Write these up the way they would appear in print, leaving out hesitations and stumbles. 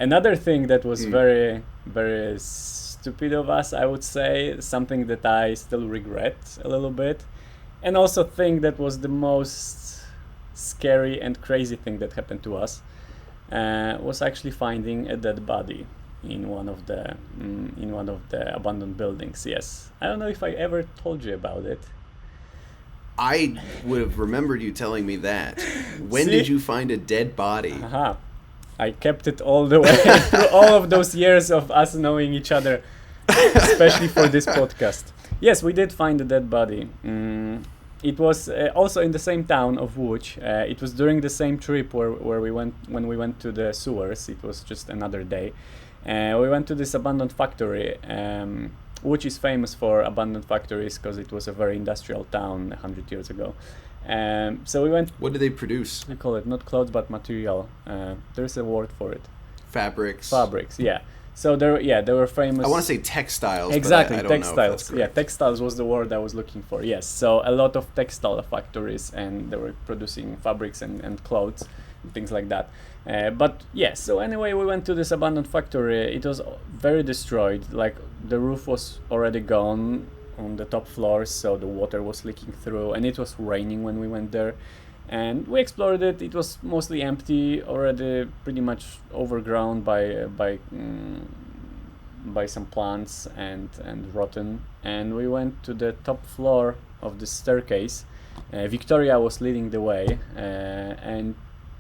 Another thing that was very, very stupid of us, I would say, something that I still regret a little bit, and also think that was the most scary and crazy thing that happened to us, was actually finding a dead body in one of the abandoned buildings. Yes, I don't know if I ever told you about it. I would have remembered you telling me that. When See? did you find a dead body? Aha. I kept it all the way through all of those years of us knowing each other, especially for this podcast. Yes, we did find a dead body. It was also in the same town of Łódź. It was during the same trip where we went when we went to the sewers. It was just another day. We went to this abandoned factory. Łódź is famous for abandoned factories because it was a very industrial town 100 years ago. So we went. What do they produce? I call it not clothes but material. There's a word for it. Fabrics. Fabrics, yeah. So they were famous. I want to say textiles. Exactly, but I don't textiles. know if that's correct. Textiles was the word I was looking for. Yes, so a lot of textile factories, and they were producing fabrics and clothes and things like that. But yeah, so anyway, we went to this abandoned factory. It was very destroyed. Like the roof was already gone on the top floors, so the water was leaking through, and it was raining when we went there. And we explored it. It was mostly empty, already pretty much overgrown by some plants and rotten. And we went to the top floor of the staircase. Victoria was leading the way, and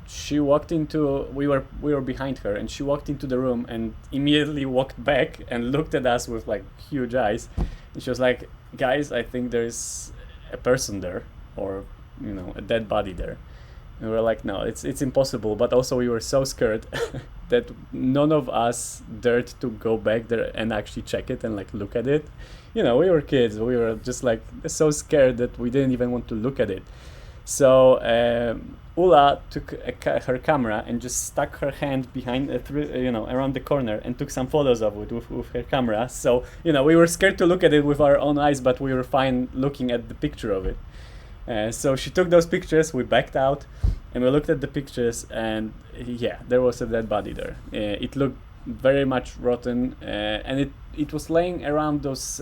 she walked into. We were behind her, and she walked into the room and immediately walked back and looked at us with like huge eyes. And she was like, "Guys, I think there's a person there, or a dead body there." And we were like, no, it's impossible. But also we were so scared that none of us dared to go back there and actually check it and like look at it. We were kids. We were just like so scared that we didn't even want to look at it. So Ula took her camera and just stuck her hand behind around the corner and took some photos of it with her camera. So we were scared to look at it with our own eyes, but we were fine looking at the picture of it. So she took those pictures, we backed out, and we looked at the pictures, and yeah, there was a dead body there. It looked very much rotten, and it was laying around those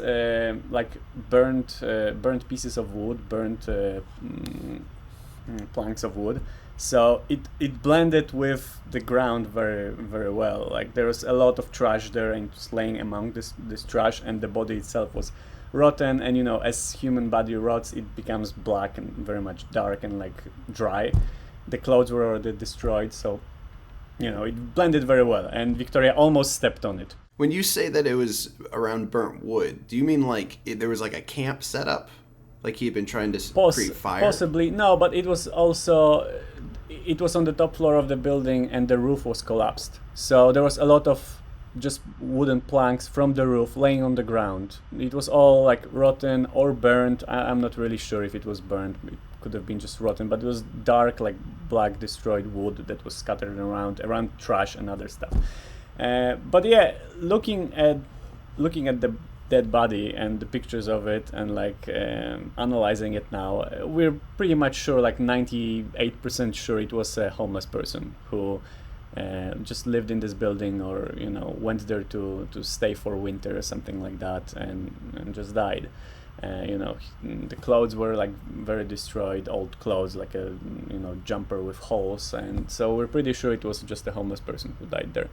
like burnt pieces of wood, burnt planks of wood. So it blended with the ground very, very well. Like there was a lot of trash there, and it was laying among this trash, and the body itself was rotten. And as human body rots, it becomes black and very much dark and like dry. The clothes were already destroyed, so it blended very well, and Victoria almost stepped on it. When you say that it was around burnt wood, do you mean like there was like a camp set up, like he had been trying to create fire? Possibly. No, but it was also on the top floor of the building, and the roof was collapsed, so there was a lot of just wooden planks from the roof laying on the ground. It was all like rotten or burnt. I'm not really sure if it was burnt. It could have been just rotten, but it was dark, like black destroyed wood that was scattered around trash and other stuff. But yeah, looking at the dead body and the pictures of it, and like analyzing it now, we're pretty much sure, like 98% sure, it was a homeless person who just lived in this building, or went there to stay for winter or something like that, and just died. The clothes were like very destroyed, old clothes, like a jumper with holes, and so we're pretty sure it was just a homeless person who died there.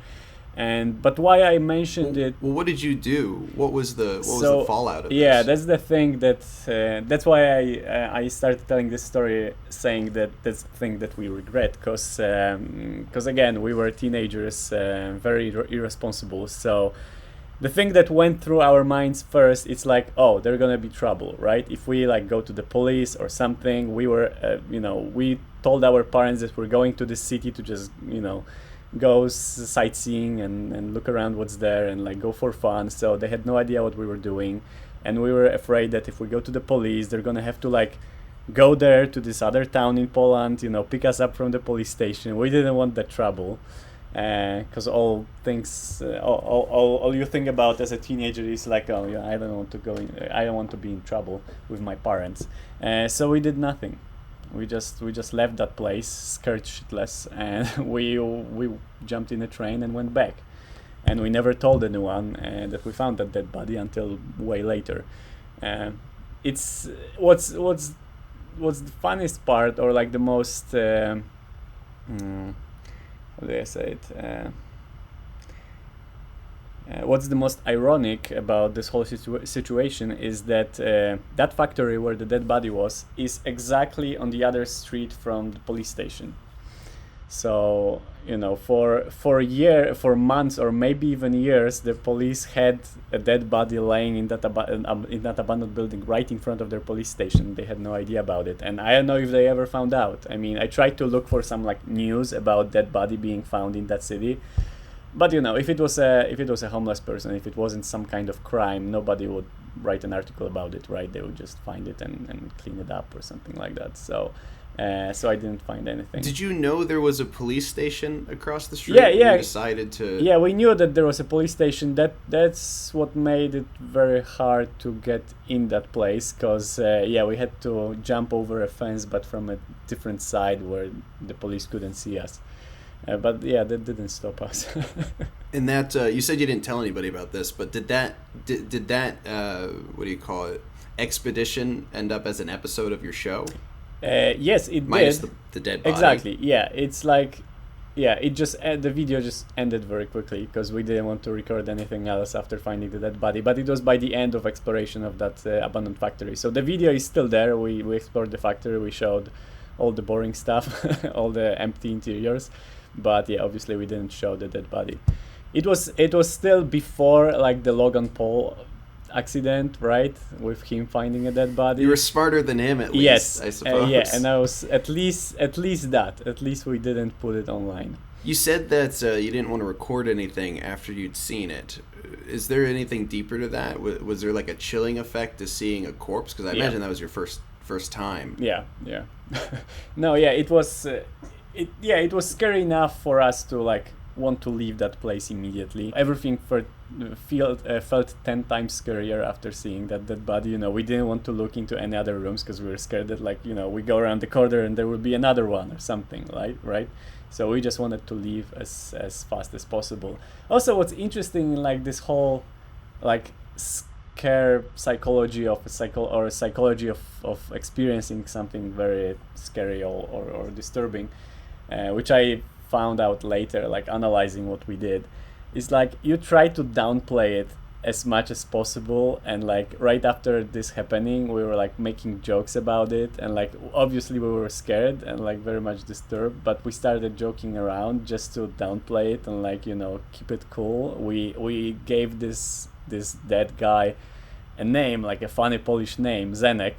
But why I mentioned it? Well, what did you do? What was the fallout of this? Yeah, that's the thing that's why I started telling this story, saying that that's the thing that we regret, because again, we were teenagers, very irresponsible. So the thing that went through our minds first, it's like, oh, there's gonna be trouble, right? If we like go to the police or something, we were we told our parents that we're going to the city to just go sightseeing and look around what's there and like go for fun. So they had no idea what we were doing, and we were afraid that if we go to the police, they're gonna have to like go there to this other town in Poland, pick us up from the police station. We didn't want that trouble, because all you think about as a teenager is like, oh yeah, I don't want to be in trouble with my parents. So we did nothing. We just left that place scared shitless, and we jumped in a train and went back. And we never told anyone that we found that dead body until way later. It's what's the funniest part, or like the most how do I say it? What's the most ironic about this whole situation is that that factory where the dead body was is exactly on the other street from the police station. So, you know, for months or maybe even years, the police had a dead body laying in that abandoned building right in front of their police station. They had no idea about it, and I don't know if they ever found out. I mean, I tried to look for some like news about dead body being found in that city, but you know, if it was a homeless person, if it wasn't some kind of crime, nobody would write an article about it, right? They would just find it and clean it up or something like that. So I didn't find anything. Did you know there was a police station across the street? Yeah. You decided to... Yeah, we knew that there was a police station. That's what made it very hard to get in that place, because we had to jump over a fence, but from a different side where the police couldn't see us. But yeah, that didn't stop us. And that you said you didn't tell anybody about this, but did that what do you call it, expedition end up as an episode of your show? Yes, it minus did. The dead body. Exactly. Yeah, it's like, it just the video just ended very quickly because we didn't want to record anything else after finding the dead body. But it was by the end of exploration of that abandoned factory. So the video is still there. We explored the factory. We showed all the boring stuff, all the empty interiors. But yeah, obviously we didn't show the dead body. It was still before like the Logan Paul accident, right? With him finding a dead body. You were smarter than him, at least. Yes, I suppose. yeah, and I was at least that. At least we didn't put it online. You said that you didn't want to record anything after you'd seen it. Is there anything deeper to that? Was there like a chilling effect to seeing a corpse? Because I imagine that was your first time. Yeah. No, yeah, it was. It was scary enough for us to like want to leave that place immediately. Everything felt 10 times scarier after seeing that dead body. You know, we didn't want to look into any other rooms because we were scared that, like, you know, we go around the corner and there would be another one or something, right? So we just wanted to leave as fast as possible. Also, what's interesting in like this whole like scare psychology of psychology of experiencing something very scary or disturbing, which I found out later, like analyzing what we did, is like you try to downplay it as much as possible, and like right after this happening we were like making jokes about it, and like obviously we were scared and like very much disturbed, but we started joking around just to downplay it and like, you know, keep it cool. We gave this dead guy a name, like a funny Polish name, Zenek,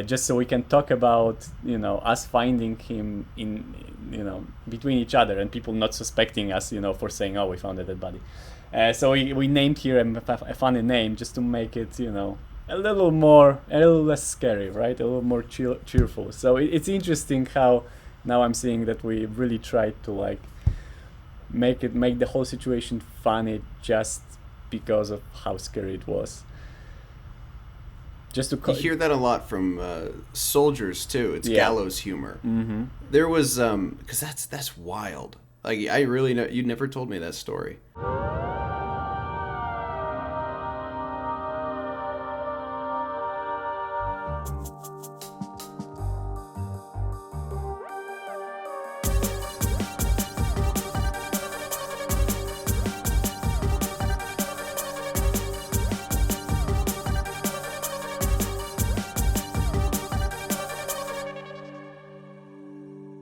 just so we can talk about, you know, us finding him in, you know, between each other and people not suspecting us, you know, for saying, oh, we found a dead body. So we named here a funny name just to make it, you know, a little less scary, right? A little more cheerful. So it's interesting how now I'm seeing that we really tried to like make the whole situation funny just because of how scary it was. You hear that a lot from soldiers too. It's gallows humor. Mm-hmm. There was because that's wild. Like I really know you never told me that story.